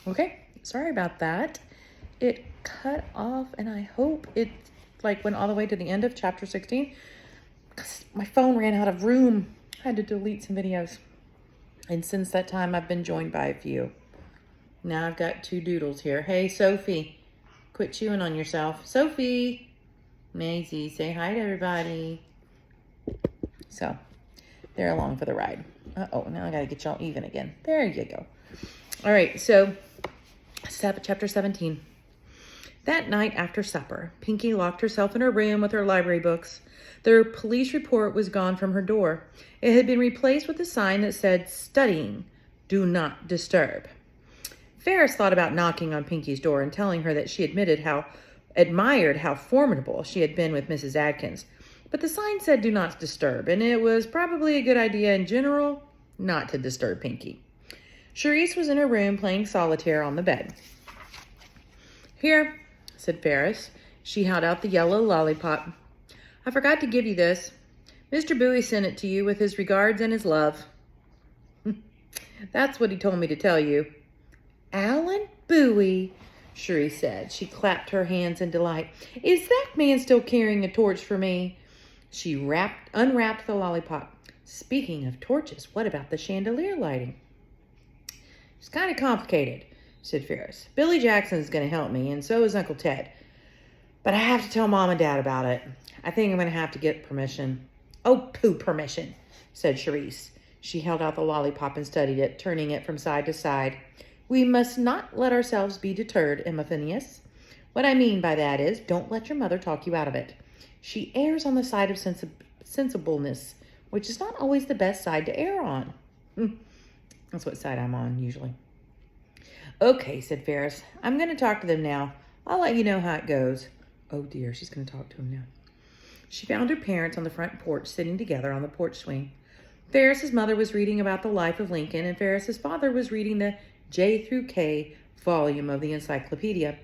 Okay, sorry about that. It cut off, and I hope it went all the way to the end of chapter 16 because my phone ran out of room. I had to delete some videos. And since that time, I've been joined by a few. Now I've got 2 doodles here. Hey, Sophie, quit chewing on yourself. Sophie, Maisie, say hi to everybody. So they're along for the ride. Uh-oh, now I got to get y'all even again. There you go. All right, so chapter 17. That night after supper, Pinky locked herself in her room with her library books. The police report was gone from her door. It had been replaced with a sign that said, "Studying, do not disturb." Ferris thought about knocking on Pinky's door and telling her that she admired how formidable she had been with Mrs. Adkins. But the sign said, "Do not disturb," and it was probably a good idea in general not to disturb Pinky. Charisse was in her room playing solitaire on the bed. "Here," said Ferris. She held out the yellow lollipop. "I forgot to give you this. Mr. Bowie sent it to you with his regards and his love." "That's what he told me to tell you." "Alan Bowie," Cherie said. She clapped her hands in delight. "Is that man still carrying a torch for me?" She unwrapped the lollipop. "Speaking of torches, what about the chandelier lighting?" "It's kind of complicated," said Ferris. "Billy Jackson's going to help me, and so is Uncle Ted. But I have to tell Mom and Dad about it. I think I'm going to have to get permission." "Oh, pooh, permission," said Charisse. She held out the lollipop and studied it, turning it from side to side. "We must not let ourselves be deterred, Emma Phineas. What I mean by that is, don't let your mother talk you out of it. She errs on the side of sensibleness, which is not always the best side to err on." That's what side I'm on, usually. "Okay," said Ferris. "I'm going to talk to them now. I'll let you know how it goes." Oh, dear, she's going to talk to him now. She found her parents on the front porch, sitting together on the porch swing. Ferris's mother was reading about the life of Lincoln, and Ferris's father was reading the J through K volume of the encyclopedia.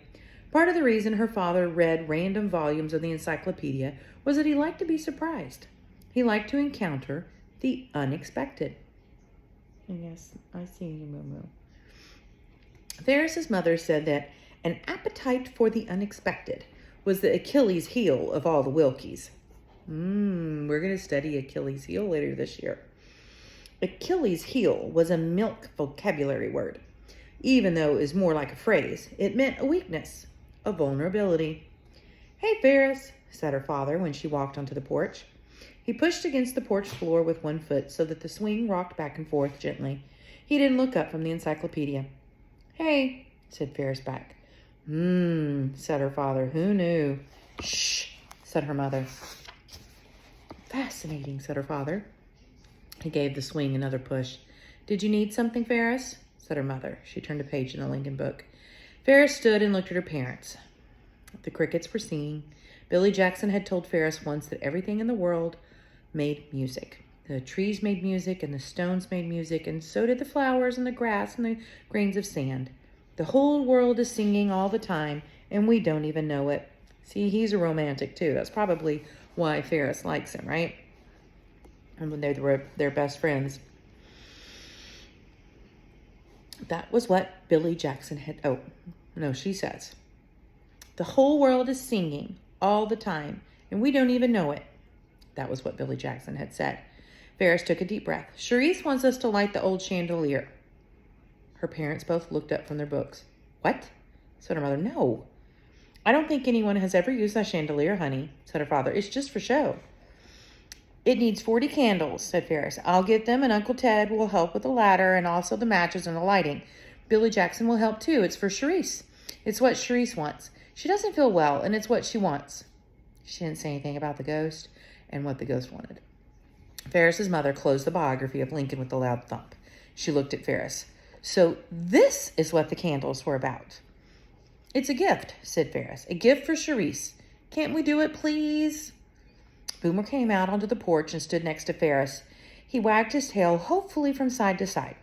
Part of the reason her father read random volumes of the encyclopedia was that he liked to be surprised. He liked to encounter the unexpected. Yes, I see you, Moo. Ferris's mother said that an appetite for the unexpected was the Achilles heel of all the Wilkies. We're going to study Achilles heel later this year. Achilles heel was a milk vocabulary word. Even though it was more like a phrase, it meant a weakness, a vulnerability. "Hey, Ferris," said her father when she walked onto the porch. He pushed against the porch floor with one foot so that the swing rocked back and forth gently. He didn't look up from the encyclopedia. "Hey," said Ferris back. Said her father. "Who knew?" "Shh," said her mother. "Fascinating," said her father. He gave the swing another push. "Did you need something, Ferris?" said her mother. She turned a page in the Lincoln book. Ferris stood and looked at her parents. The crickets were singing. Billy Jackson had told Ferris once that everything in the world made music. The trees made music, and the stones made music, and so did the flowers and the grass and the grains of sand. The whole world is singing all the time, and we don't even know it. See, he's a romantic, too. That's probably why Ferris likes him, right? And when they're best friends. That was what Billy Jackson had... Oh, no, she says. The whole world is singing all the time, and we don't even know it. That was what Billy Jackson had said. Ferris took a deep breath. Charisse wants us to light the old chandelier. Her parents both looked up from their books. What? Said her mother. No. I don't think anyone has ever used that chandelier, honey, said her father. It's just for show. It needs 40 candles, said Ferris. I'll get them, and Uncle Ted will help with the ladder and also the matches and the lighting. Billy Jackson will help too. It's for Charisse. It's what Charisse wants. She doesn't feel well, and it's what she wants. She didn't say anything about the ghost and what the ghost wanted. Ferris's mother closed the biography of Lincoln with a loud thump. She looked at Ferris. So this is what the candles were about. It's a gift, said Ferris. A gift for Charisse. Can't we do it, please? Boomer came out onto the porch and stood next to Ferris. He wagged his tail hopefully from side to side.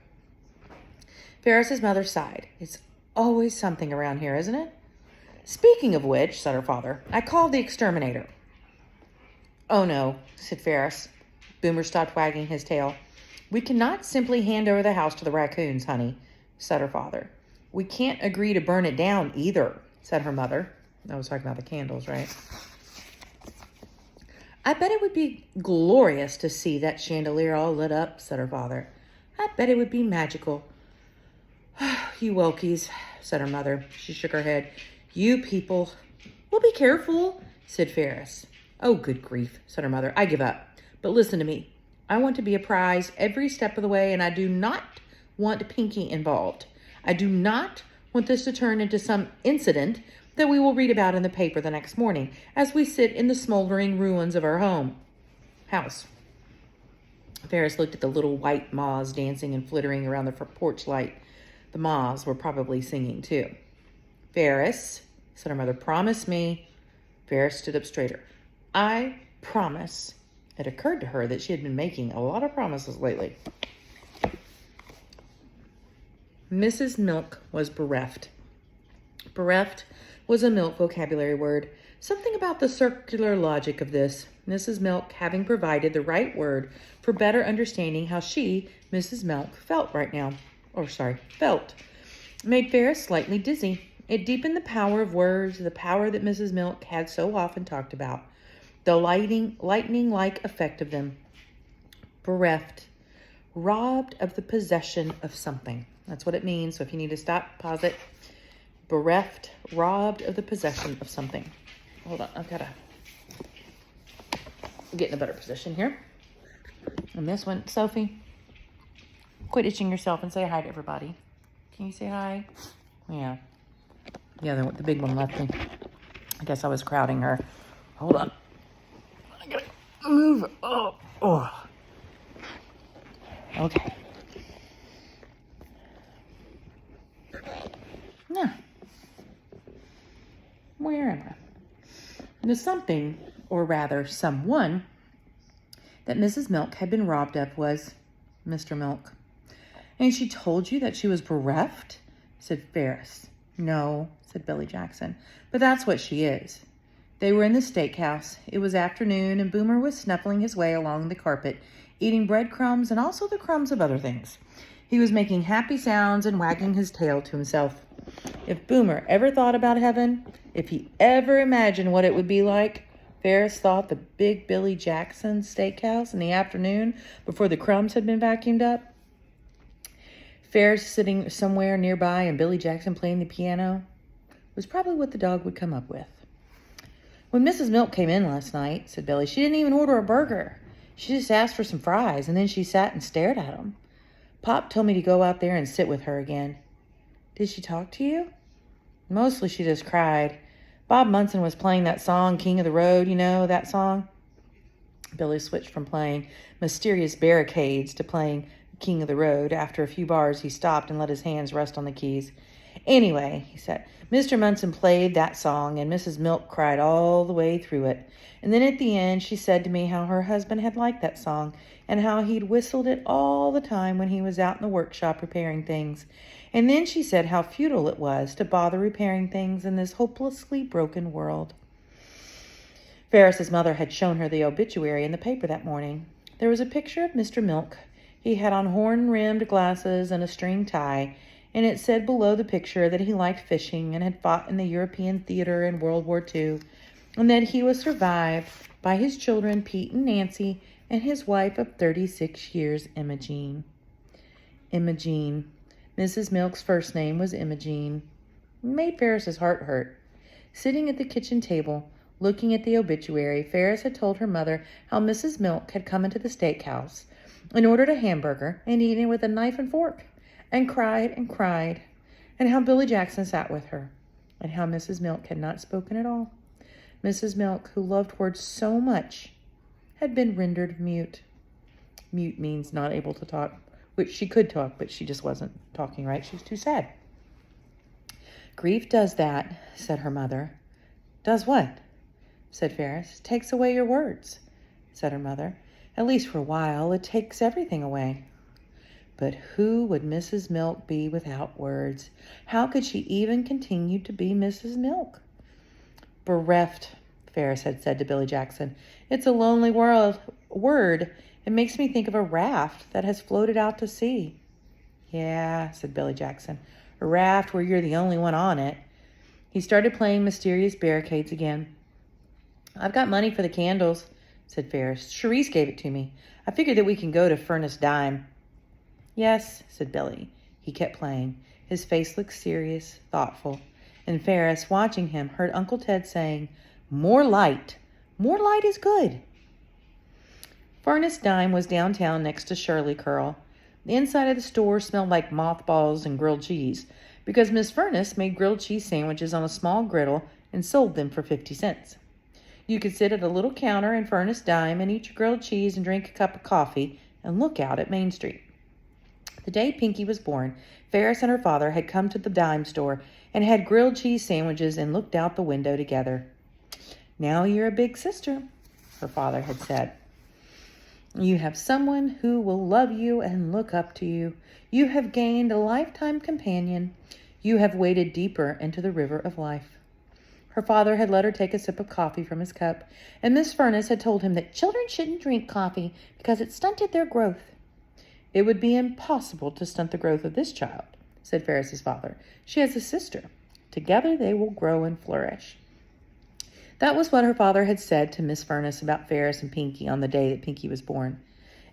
Ferris's mother sighed. It's always something around here, isn't it? Speaking of which, said her father, I called the exterminator. Oh, no, said Ferris. Boomer stopped wagging his tail. We cannot simply hand over the house to the raccoons, honey, said her father. We can't agree to burn it down either, said her mother. I was talking about the candles, right? I bet it would be glorious to see that chandelier all lit up, said her father. I bet it would be magical. You Wilkies, said her mother. She shook her head. You people. Well, be careful, said Ferris. Oh, good grief, said her mother. I give up. But listen to me. I want to be a prize every step of the way, and I do not want Pinky involved. I do not want this to turn into some incident that we will read about in the paper the next morning as we sit in the smoldering ruins of our house. Ferris looked at the little white moths dancing and flittering around the porch light. The moths were probably singing too. Ferris, said her mother, promise me. Ferris stood up straighter. I promise. It occurred to her that she had been making a lot of promises lately. Mrs. Milk was bereft. Bereft was a Milk vocabulary word. Something about the circular logic of this, Mrs. Milk having provided the right word for better understanding how she, Mrs. Milk, felt, made Ferris slightly dizzy. It deepened the power of words, the power that Mrs. Milk had so often talked about, the lightning-like effect of them. Bereft, robbed of the possession of something. That's what it means. So if you need to stop, pause it. Bereft, robbed of the possession of something. Hold on, I've got to get in a better position here. And this one, Sophie, quit itching yourself and say hi to everybody. Can you say hi? Yeah. Yeah, the big one left me. I guess I was crowding her. Hold on. I gotta move. Oh. Okay. Now, where am I? The something, or rather someone, that Mrs. Milk had been robbed of was Mr. Milk. And she told you that she was bereft? Said Ferris. No, said Billy Jackson, but that's what she is. They were in the steakhouse. It was afternoon, and Boomer was snuffling his way along the carpet, eating breadcrumbs and also the crumbs of other things. He was making happy sounds and wagging his tail to himself. If Boomer ever thought about heaven, if he ever imagined what it would be like, Ferris thought the big Billy Jackson steakhouse in the afternoon before the crumbs had been vacuumed up. Ferris sitting somewhere nearby and Billy Jackson playing the piano was probably what the dog would come up with. When Mrs. Milk came in last night, said Billy, she didn't even order a burger. She just asked for some fries, and then she sat and stared at them. Pop told me to go out there and sit with her again. Did she talk to you? Mostly she just cried. Bob Munson was playing that song, King of the Road, you know, that song? Billy switched from playing Mysterious Barricades to playing King of the Road. After a few bars, he stopped and let his hands rest on the keys. Anyway, he said, Mr. Munson played that song, and Mrs. Milk cried all the way through it. And then at the end, she said to me how her husband had liked that song, and how he'd whistled it all the time when he was out in the workshop repairing things. And then she said how futile it was to bother repairing things in this hopelessly broken world. Ferris's mother had shown her the obituary in the paper that morning. There was a picture of Mr. Milk. He had on horn-rimmed glasses and a string tie, and it said below the picture that he liked fishing and had fought in the European theater in World War II, and that he was survived by his children, Pete and Nancy, and his wife of 36 years, Imogene. Imogene. Mrs. Milk's first name was Imogene. It made Ferris's heart hurt. Sitting at the kitchen table, looking at the obituary, Ferris had told her mother how Mrs. Milk had come into the steakhouse and ordered a hamburger and eaten it with a knife and fork, and cried, and how Billy Jackson sat with her, and how Mrs. Milk had not spoken at all. Mrs. Milk, who loved words so much, had been rendered mute. Mute means not able to talk, which she could talk, but she just wasn't talking right. She was too sad. Grief does that, said her mother. Does what? Said Ferris. Takes away your words, said her mother. At least for a while, it takes everything away. But who would Mrs. Milk be without words? How could she even continue to be Mrs. Milk? Bereft, Ferris had said to Billy Jackson. It's a lonely word. It makes me think of a raft that has floated out to sea. Yeah, said Billy Jackson. A raft where you're the only one on it. He started playing Mysterious Barricades again. I've got money for the candles, said Ferris. Cherise gave it to me. I figured that we can go to Furnace Dime. Yes, said Billy. He kept playing. His face looked serious, thoughtful. And Ferris, watching him, heard Uncle Ted saying, More light. More light is good. Furnace Dime was downtown next to Shirley Curl. The inside of the store smelled like mothballs and grilled cheese because Miss Furnace made grilled cheese sandwiches on a small griddle and sold them for 50 cents. You could sit at a little counter in Furnace Dime and eat your grilled cheese and drink a cup of coffee and look out at Main Street. The day Pinky was born, Ferris and her father had come to the dime store and had grilled cheese sandwiches and looked out the window together. Now you're a big sister, her father had said. You have someone who will love you and look up to you. You have gained a lifetime companion. You have waded deeper into the river of life. Her father had let her take a sip of coffee from his cup, and Miss Furnace had told him that children shouldn't drink coffee because it stunted their growth. It would be impossible to stunt the growth of this child, said Ferris's father. She has a sister. Together they will grow and flourish. That was what her father had said to Miss Furnace about Ferris and Pinky on the day that Pinky was born.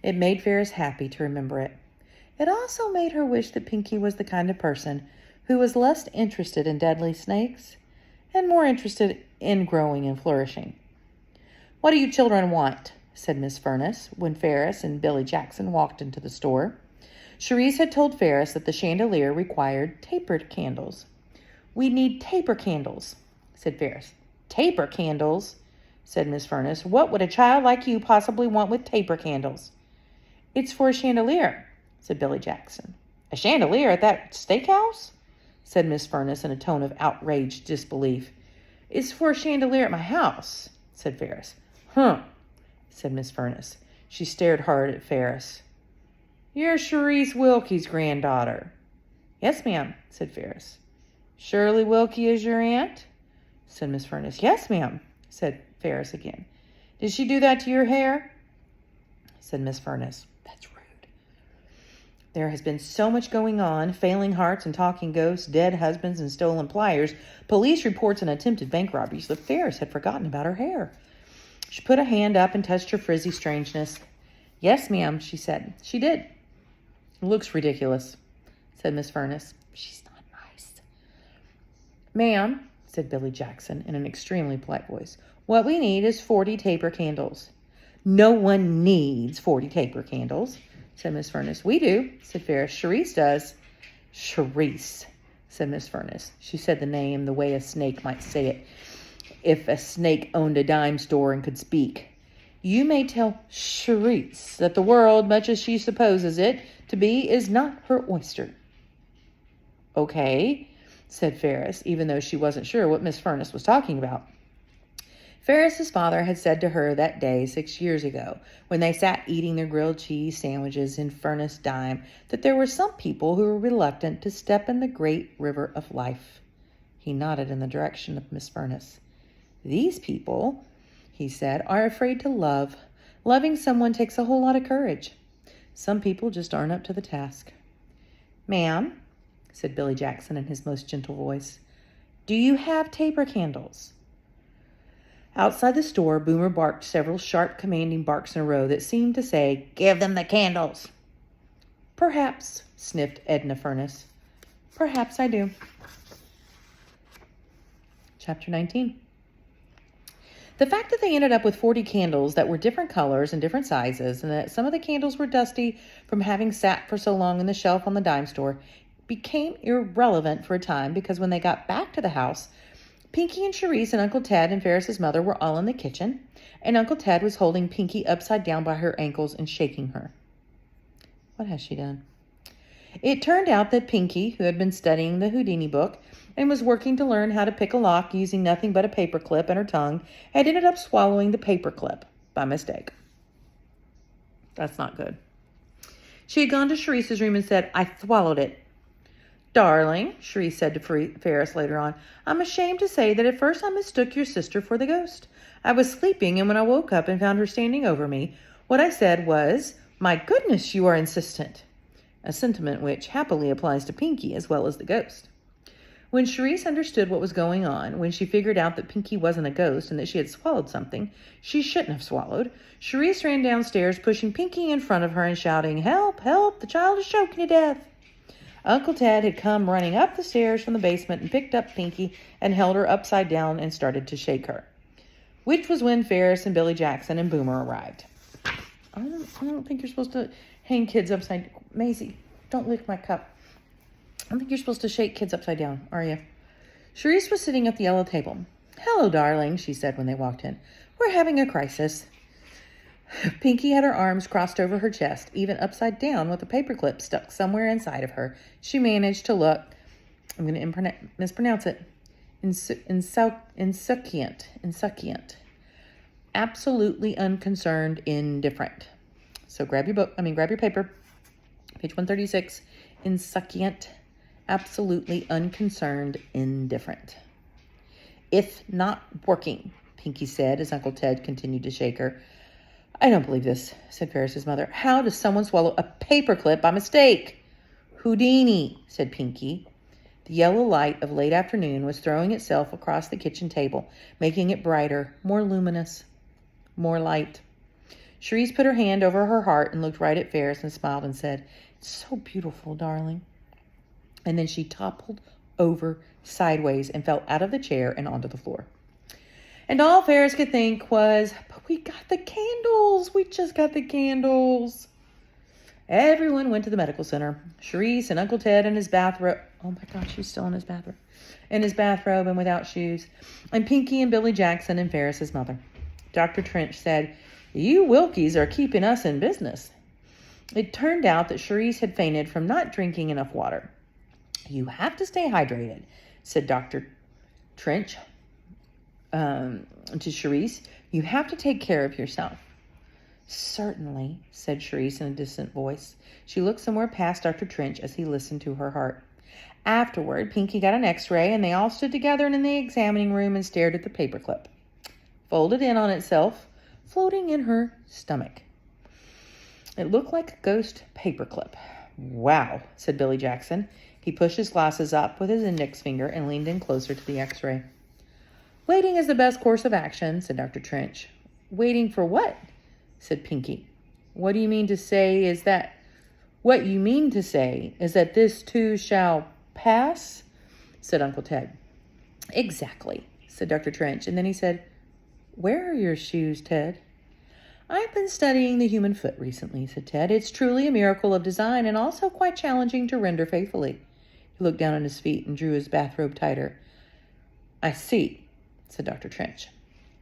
It made Ferris happy to remember it. It also made her wish that Pinky was the kind of person who was less interested in deadly snakes and more interested in growing and flourishing. What do you children want? Said Miss Furnace when Ferris and Billy Jackson walked into the store. Cherise had told Ferris that the chandelier required tapered candles. We need taper candles, said Ferris. Taper candles, said Miss Furnace. What would a child like you possibly want with taper candles? It's for a chandelier, said Billy Jackson. A chandelier at that steakhouse? Said Miss Furnace in a tone of outraged disbelief. It's for a chandelier at my house, said Ferris. Huh, said Miss Furnace. She stared hard at Ferris. You're Cherise Wilkie's granddaughter. Yes, ma'am, said Ferris. Shirley Wilkie is your aunt? Said Miss Furnace. Yes, ma'am, said Ferris again. Did she do that to your hair? Said Miss Furnace. That's rude. There has been so much going on, failing hearts and talking ghosts, dead husbands and stolen pliers, police reports and attempted bank robberies, that Ferris had forgotten about her hair. She put a hand up and touched her frizzy strangeness. Yes, ma'am, she said. She did. It looks ridiculous, said Miss Furnace. She's not nice. Ma'am, said Billy Jackson in an extremely polite voice. What we need is 40 taper candles. No one needs 40 taper candles, said Miss Furnace. We do, said Ferris. Cherise does. Cherise, said Miss Furnace. She said the name the way a snake might say it if a snake owned a dime store and could speak. You may tell Cherise that the world, much as she supposes it to be, is not her oyster. Okay, said Ferris, even though she wasn't sure what Miss Furnace was talking about. Ferris's father had said to her that day 6 years ago, when they sat eating their grilled cheese sandwiches in Furnace Dime, that there were some people who were reluctant to step in the great river of life. He nodded in the direction of Miss Furnace. These people, he said, are afraid to love. Loving someone takes a whole lot of courage. Some people just aren't up to the task. Ma'am, said Billy Jackson in his most gentle voice, do you have taper candles? Outside the store, Boomer barked several sharp, commanding barks in a row that seemed to say, Give them the candles. Perhaps, sniffed Edna Furnace. Perhaps I do. Chapter 19. The fact that they ended up with 40 candles that were different colors and different sizes, and that some of the candles were dusty from having sat for so long on the shelf on the dime store, became irrelevant for a time because when they got back to the house, Pinky and Cherise and Uncle Ted and Ferris's mother were all in the kitchen, and Uncle Ted was holding Pinky upside down by her ankles and shaking her. What has she done? It turned out that Pinky, who had been studying the Houdini book and was working to learn how to pick a lock using nothing but a paper clip and her tongue, had ended up swallowing the paper clip by mistake. That's not good. She had gone to Cherise's room and said, I swallowed it. Darling, Cherise said to Ferris later on, I'm ashamed to say that at first I mistook your sister for the ghost. I was sleeping, and when I woke up and found her standing over me, what I said was, My goodness, you are insistent. a sentiment which happily applies to Pinky as well as the ghost. When Charisse understood what was going on, when she figured out that Pinky wasn't a ghost and that she had swallowed something she shouldn't have swallowed, Charisse ran downstairs, pushing Pinky in front of her and shouting, "Help, help, the child is choking to death." Uncle Ted had come running up the stairs from the basement and picked up Pinky and held her upside down and started to shake her. Which was when Ferris and Billy Jackson and Boomer arrived. I don't think you're supposed to hang kids upside... Maisie, don't lick my cup. I don't think you're supposed to shake kids upside down, are you? Charisse was sitting at the yellow table. "Hello, darling," she said when they walked in. "We're having a crisis." Pinky had her arms crossed over her chest, even upside down with a paperclip stuck somewhere inside of her. She managed to look, I'm going to mispronounce it, insouciant. Absolutely unconcerned, indifferent. So grab your paper. Page 136. Insouciant, absolutely unconcerned, indifferent. "It's not working," Pinky said as Uncle Ted continued to shake her. "I don't believe this," said Ferris's mother. "How does someone swallow a paperclip by mistake?" "Houdini," said Pinky. The yellow light of late afternoon was throwing itself across the kitchen table, making it brighter, more luminous, more light. Charisse put her hand over her heart and looked right at Ferris and smiled and said, "It's so beautiful, darling." And then she toppled over sideways and fell out of the chair and onto the floor. And all Ferris could think was, "But we got the candles. We just got the candles." Everyone went to the medical center. Charisse and Uncle Ted in his bathrobe. Oh my gosh, he's still in his bathrobe. In his bathrobe and without shoes. And Pinky and Billy Jackson and Ferris's mother. Dr. Trench said, "You Wilkies are keeping us in business." It turned out that Charisse had fainted from not drinking enough water. "You have to stay hydrated," said Dr. Trench to Charisse. "You have to take care of yourself." "Certainly," said Charisse in a distant voice. She looked somewhere past Dr. Trench as he listened to her heart. Afterward, Pinky got an x-ray, and they all stood together in the examining room and stared at the paperclip, folded in on itself, floating in her stomach. It looked like a ghost paperclip. "Wow," said Billy Jackson. He pushed his glasses up with his index finger and leaned in closer to the x-ray. "Waiting is the best course of action," said Dr. Trench. "Waiting for what?" said Pinky. What you mean to say is that this too shall pass?" said Uncle Ted. "Exactly," said Dr. Trench. And then he said, "Where are your shoes, Ted?" "I've been studying the human foot recently," said Ted. "It's truly a miracle of design and also quite challenging to render faithfully." He looked down at his feet and drew his bathrobe tighter. "I see," said Dr. Trench.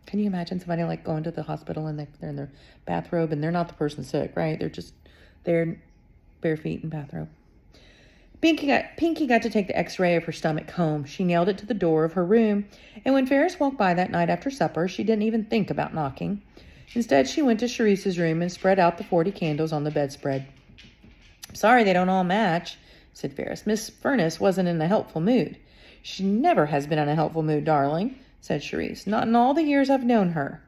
Can you imagine somebody like going to the hospital and they're in their bathrobe and they're not the person sick, right? They're bare feet in bathrobe. Pinky got to take the x-ray of her stomach home. She nailed it to the door of her room, and when Ferris walked by that night after supper, she didn't even think about knocking. Instead, she went to Charisse's room and spread out the 40 candles on the bedspread. "Sorry they don't all match," said Ferris. "Miss Furness wasn't in a helpful mood." "She never has been in a helpful mood, darling," said Charisse. "Not in all the years I've known her."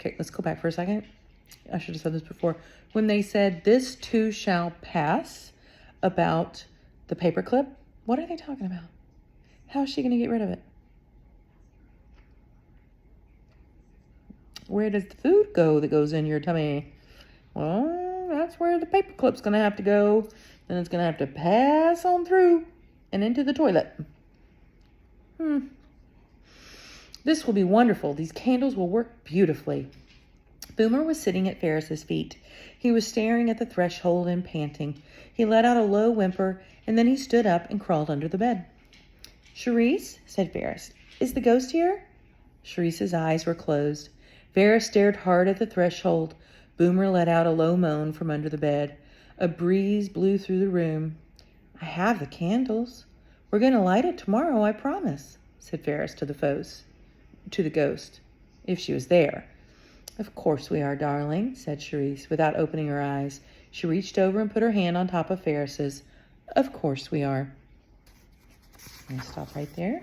Okay, let's go back for a second. I should have said this before. When they said, "This too shall pass," about the paperclip, what are they talking about? How is she going to get rid of it? Where does the food go that goes in your tummy? Well, that's where the paperclip's going to have to go. Then it's going to have to pass on through and into the toilet. This will be wonderful. These candles will work beautifully. Boomer was sitting at Ferris's feet. He was staring at the threshold and panting. He let out a low whimper, and then he stood up and crawled under the bed. "Charisse," said Ferris, "is the ghost here?" Charisse's eyes were closed. Ferris stared hard at the threshold. Boomer let out a low moan from under the bed. A breeze blew through the room. "I have the candles. We're going to light it tomorrow, I promise," said Ferris to the ghost, if she was there. "Of course we are, darling," said Charisse, without opening her eyes. She reached over and put her hand on top of Ferris's. "Of course we are." I'm going to stop right there.